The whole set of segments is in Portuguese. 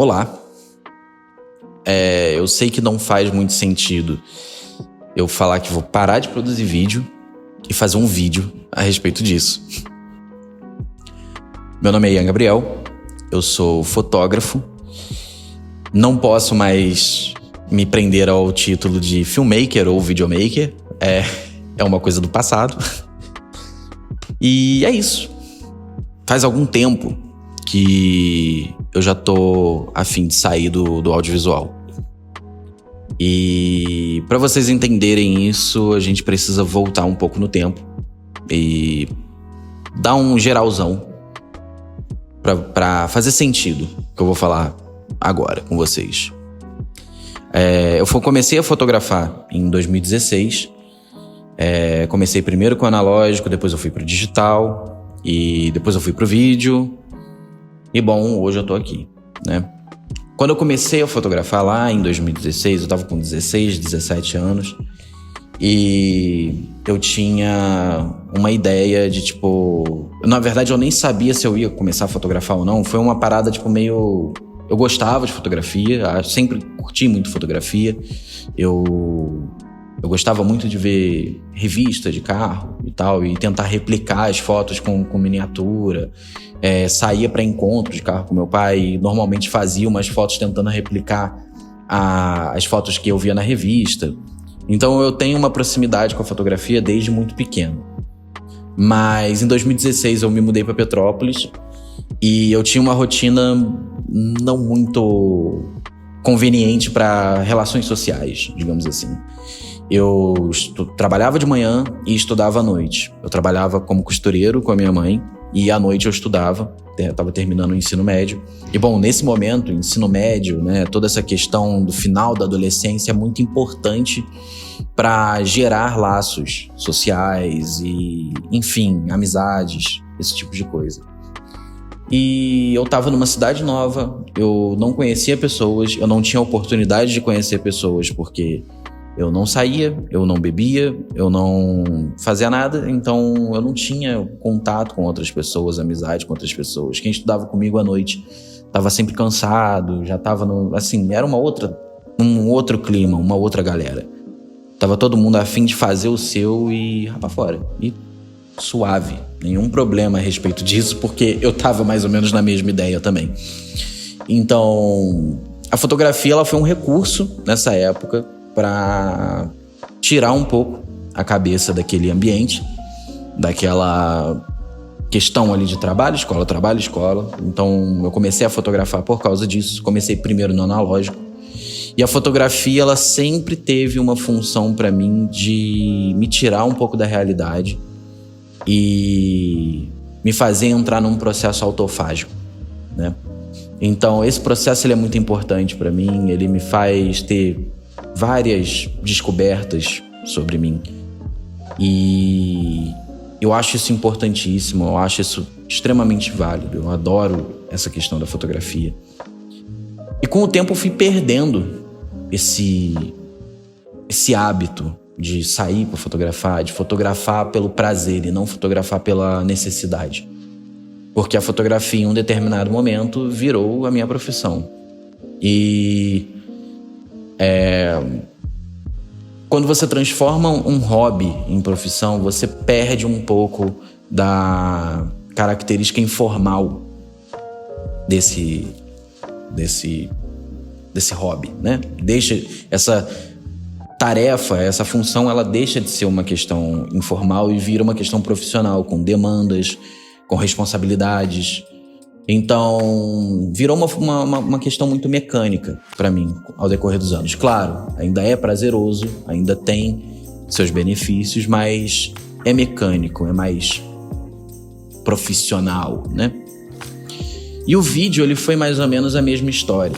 Olá. Eu sei que não faz muito sentido eu falar que vou parar de produzir vídeo e fazer um vídeo a respeito disso. Meu nome é Ian Gabriel, eu sou fotógrafo. Não posso mais me prender ao título de filmmaker ou videomaker. É uma coisa do passado. E é isso. Faz algum tempo que eu já tô a fim de sair do audiovisual. E para vocês entenderem isso, a gente precisa voltar um pouco no tempo e dar um geralzão pra fazer sentido o que eu vou falar agora com vocês. Eu comecei a fotografar em 2016. Comecei primeiro com o analógico, depois eu fui pro digital e depois eu fui pro vídeo. E bom, hoje eu tô aqui, né? Quando eu comecei a fotografar lá em 2016, eu tava com 16, 17 anos. E eu tinha uma ideia de, Na verdade, eu nem sabia se eu ia começar a fotografar ou não. Foi uma parada, meio... Eu gostava de fotografia, sempre curti muito fotografia. Eu gostava muito de ver revista de carro e tal, e tentar replicar as fotos com miniatura. Saía para encontro de carro com meu pai e normalmente fazia umas fotos tentando replicar as fotos que eu via na revista. Então eu tenho uma proximidade com a fotografia desde muito pequeno. Mas em 2016 eu me mudei para Petrópolis e eu tinha uma rotina não muito conveniente para relações sociais, digamos assim. Eu trabalhava de manhã e estudava à noite. Eu trabalhava como costureiro com a minha mãe e à noite eu estudava, estava terminando o ensino médio. E bom, nesse momento, ensino médio, né, toda essa questão do final da adolescência é muito importante para gerar laços sociais e, enfim, amizades, esse tipo de coisa. E eu estava numa cidade nova, eu não conhecia pessoas, eu não tinha oportunidade de conhecer pessoas porque eu não saía, eu não bebia, eu não fazia nada, então eu não tinha contato com outras pessoas, amizade com outras pessoas. Quem estudava comigo à noite estava sempre cansado, já estava era um outro clima, uma outra galera. Tava todo mundo a fim de fazer o seu e rapar fora. E suave, nenhum problema a respeito disso, porque eu tava mais ou menos na mesma ideia também. Então, a fotografia ela foi um recurso nessa época para tirar um pouco a cabeça daquele ambiente, daquela questão ali de trabalho, escola. Então eu comecei a fotografar por causa disso. Comecei primeiro no analógico. E a fotografia ela sempre teve uma função para mim de me tirar um pouco da realidade e me fazer entrar num processo autofágico, né? Então esse processo ele é muito importante para mim, ele me faz ter várias descobertas sobre mim. E eu acho isso importantíssimo, eu acho isso extremamente válido, eu adoro essa questão da fotografia. E com o tempo eu fui perdendo esse hábito de sair para fotografar, de fotografar pelo prazer e não fotografar pela necessidade. Porque a fotografia em um determinado momento virou a minha profissão. E quando você transforma um hobby em profissão, você perde um pouco da característica informal desse hobby, né? Deixa essa tarefa, essa função, ela deixa de ser uma questão informal e vira uma questão profissional, com demandas, com responsabilidades. Então, virou uma questão muito mecânica para mim ao decorrer dos anos. Claro, ainda é prazeroso, ainda tem seus benefícios, mas é mecânico, é mais profissional, né? E o vídeo, ele foi mais ou menos a mesma história.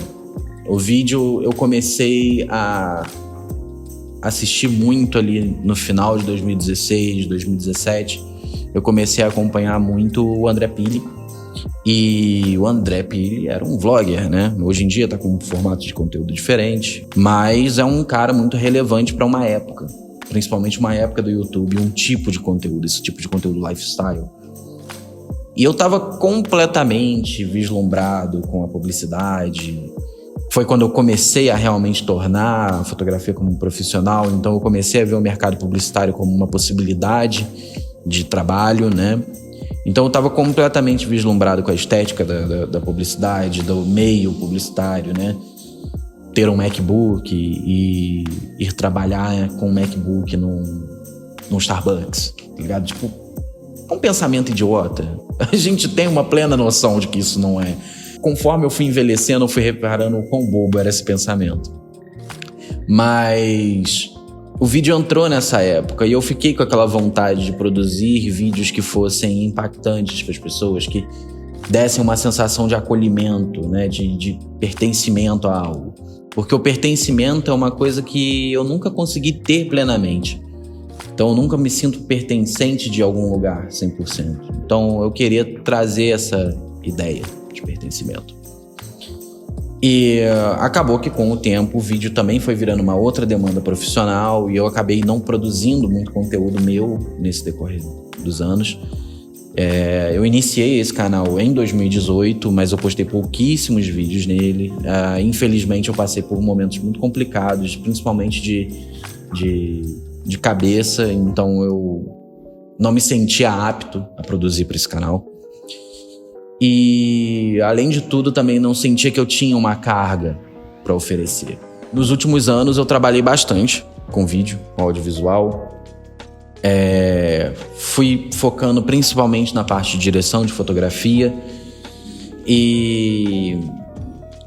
O vídeo, eu comecei a assistir muito ali no final de 2016, 2017. Eu comecei a acompanhar muito o André Pili. E o André Pili era um vlogger, né? Hoje em dia tá com um formato de conteúdo diferente, mas é um cara muito relevante para uma época, principalmente uma época do YouTube, um tipo de conteúdo, esse tipo de conteúdo lifestyle. E eu tava completamente vislumbrado com a publicidade. Foi quando eu comecei a realmente tornar a fotografia como um profissional. Então eu comecei a ver o mercado publicitário como uma possibilidade de trabalho, né? Então eu estava completamente vislumbrado com a estética da publicidade, do meio publicitário, né? Ter um MacBook e ir trabalhar com um MacBook num Starbucks, tá ligado? Tipo, é um pensamento idiota. A gente tem uma plena noção de que isso não é. Conforme eu fui envelhecendo, eu fui reparando o quão bobo era esse pensamento. Mas o vídeo entrou nessa época e eu fiquei com aquela vontade de produzir vídeos que fossem impactantes para as pessoas, que dessem uma sensação de acolhimento, né, de pertencimento a algo. Porque o pertencimento é uma coisa que eu nunca consegui ter plenamente. Então eu nunca me sinto pertencente de algum lugar 100%. Então eu queria trazer essa ideia de pertencimento. E acabou que com o tempo o vídeo também foi virando uma outra demanda profissional e eu acabei não produzindo muito conteúdo meu nesse decorrer dos anos. Eu iniciei esse canal em 2018, mas eu postei pouquíssimos vídeos nele. Infelizmente eu passei por momentos muito complicados, principalmente de cabeça, então eu não me sentia apto a produzir para esse canal. E, além de tudo, também não sentia que eu tinha uma carga para oferecer. Nos últimos anos, eu trabalhei bastante com vídeo, com audiovisual. Fui focando principalmente na parte de direção de fotografia. E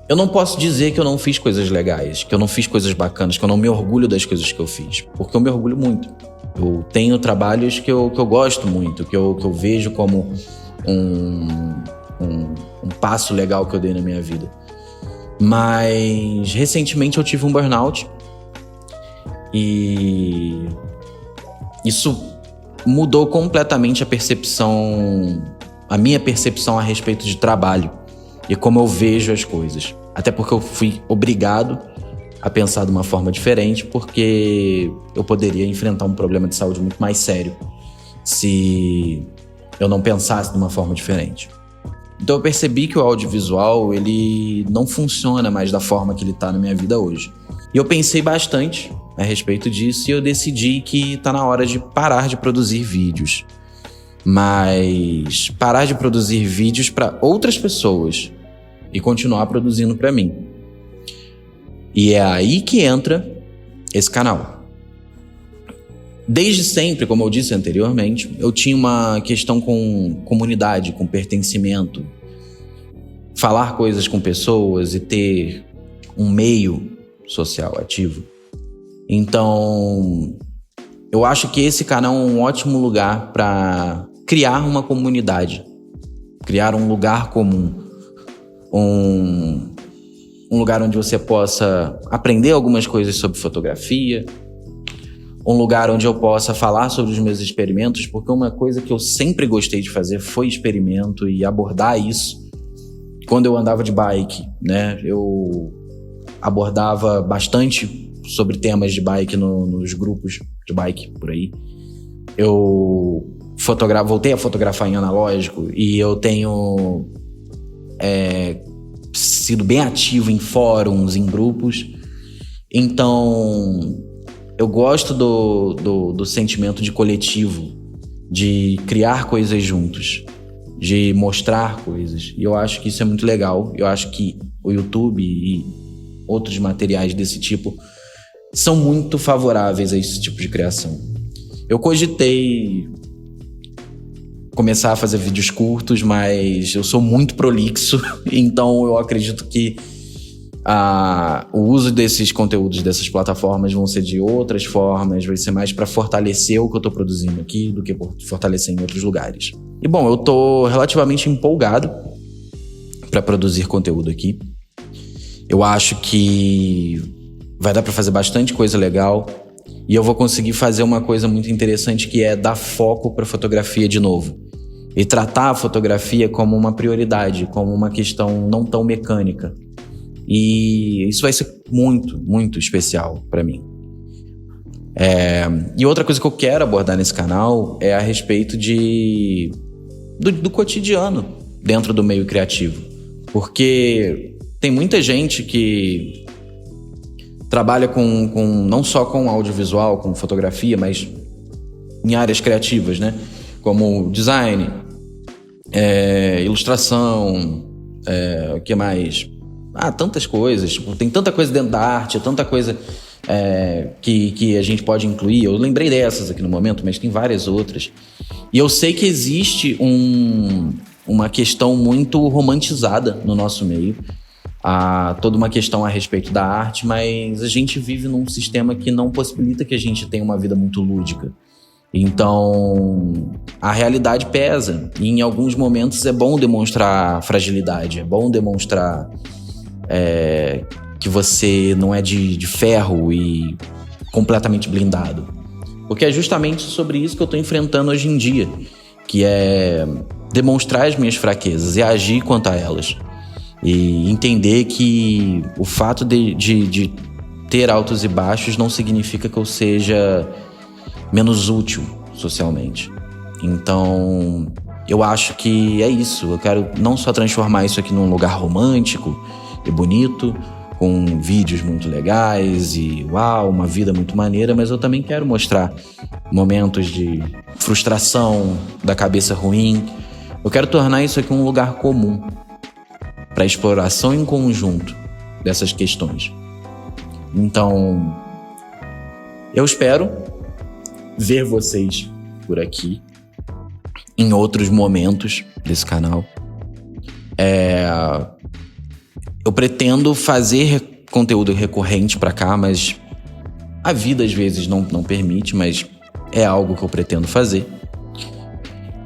eu não posso dizer que eu não fiz coisas legais, que eu não fiz coisas bacanas, que eu não me orgulho das coisas que eu fiz. Porque eu me orgulho muito. Eu tenho trabalhos que eu gosto muito, que eu vejo como um passo legal que eu dei na minha vida. Mas recentemente eu tive um burnout e isso mudou completamente a minha percepção a respeito de trabalho e como eu vejo as coisas. Até porque eu fui obrigado a pensar de uma forma diferente, porque eu poderia enfrentar um problema de saúde muito mais sério se eu não pensasse de uma forma diferente. Então eu percebi que o audiovisual, ele não funciona mais da forma que ele tá na minha vida hoje. E eu pensei bastante a respeito disso e eu decidi que tá na hora de parar de produzir vídeos. Mas parar de produzir vídeos para outras pessoas e continuar produzindo para mim. E é aí que entra esse canal. Desde sempre, como eu disse anteriormente, eu tinha uma questão com comunidade, com pertencimento. Falar coisas com pessoas e ter um meio social ativo. Então, eu acho que esse canal é um ótimo lugar para criar uma comunidade. Criar um lugar comum. Um lugar onde você possa aprender algumas coisas sobre fotografia. Um lugar onde eu possa falar sobre os meus experimentos, porque uma coisa que eu sempre gostei de fazer foi experimento e abordar isso. Quando eu andava de bike, né, eu abordava bastante sobre temas de bike nos grupos de bike por aí. Eu voltei a fotografar em analógico e eu tenho sido bem ativo em fóruns, em grupos. Então eu gosto do sentimento de coletivo, de criar coisas juntos, de mostrar coisas. E eu acho que isso é muito legal. Eu acho que o YouTube e outros materiais desse tipo são muito favoráveis a esse tipo de criação. Eu cogitei começar a fazer vídeos curtos, mas eu sou muito prolixo, então eu acredito que o uso desses conteúdos, dessas plataformas vão ser de outras formas, vai ser mais para fortalecer o que eu tô produzindo aqui do que fortalecer em outros lugares. E bom, eu tô relativamente empolgado para produzir conteúdo aqui. Eu acho que vai dar para fazer bastante coisa legal e eu vou conseguir fazer uma coisa muito interessante, que é dar foco para fotografia de novo e tratar a fotografia como uma prioridade, como uma questão não tão mecânica. E isso vai ser muito, muito especial para mim. E outra coisa que eu quero abordar nesse canal é a respeito de do cotidiano dentro do meio criativo. Porque tem muita gente que trabalha não só com audiovisual, com fotografia, mas em áreas criativas, né? Como design, ilustração, o que mais? Tantas coisas. Tipo, tem tanta coisa dentro da arte, tanta coisa que a gente pode incluir. Eu lembrei dessas aqui no momento, mas tem várias outras. E eu sei que existe uma questão muito romantizada no nosso meio. Toda uma questão a respeito da arte, mas a gente vive num sistema que não possibilita que a gente tenha uma vida muito lúdica. Então, a realidade pesa. E em alguns momentos é bom demonstrar fragilidade, é bom demonstrar que você não é de ferro e completamente blindado. Porque é justamente sobre isso que eu estou enfrentando hoje em dia, que é demonstrar as minhas fraquezas e agir quanto a elas. E entender que o fato de ter altos e baixos não significa que eu seja menos útil socialmente. Então, eu acho que é isso. Eu quero não só transformar isso aqui num lugar romântico e bonito, com vídeos muito legais e uma vida muito maneira, mas eu também quero mostrar momentos de frustração, da cabeça ruim. Eu quero tornar isso aqui um lugar comum para exploração em conjunto dessas questões. Então, eu espero ver vocês por aqui em outros momentos desse canal. Eu pretendo fazer conteúdo recorrente para cá, mas a vida às vezes não permite, mas é algo que eu pretendo fazer.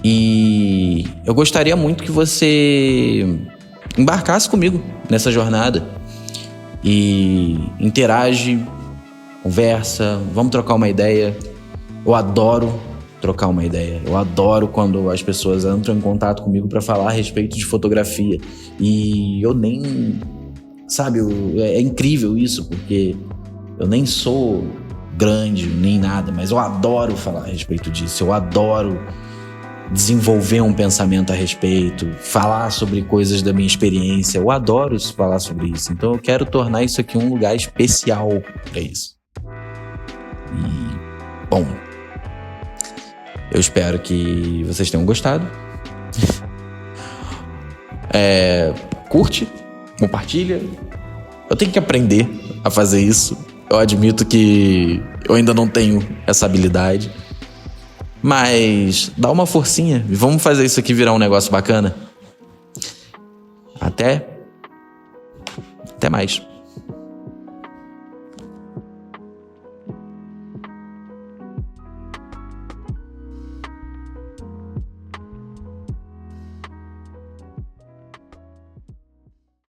E eu gostaria muito que você embarcasse comigo nessa jornada e interage, conversa, vamos trocar uma ideia. Eu adoro trocar uma ideia. Eu adoro quando as pessoas entram em contato comigo para falar a respeito de fotografia. E eu nem... Sabe, é incrível isso, porque eu nem sou grande, nem nada, mas eu adoro falar a respeito disso. Eu adoro desenvolver um pensamento a respeito, falar sobre coisas da minha experiência. Eu adoro falar sobre isso. Então eu quero tornar isso aqui um lugar especial para isso. E, bom, eu espero que vocês tenham gostado. Curte, compartilha. Eu tenho que aprender a fazer isso. Eu admito que eu ainda não tenho essa habilidade. Mas dá uma forcinha e vamos fazer isso aqui virar um negócio bacana. Até mais.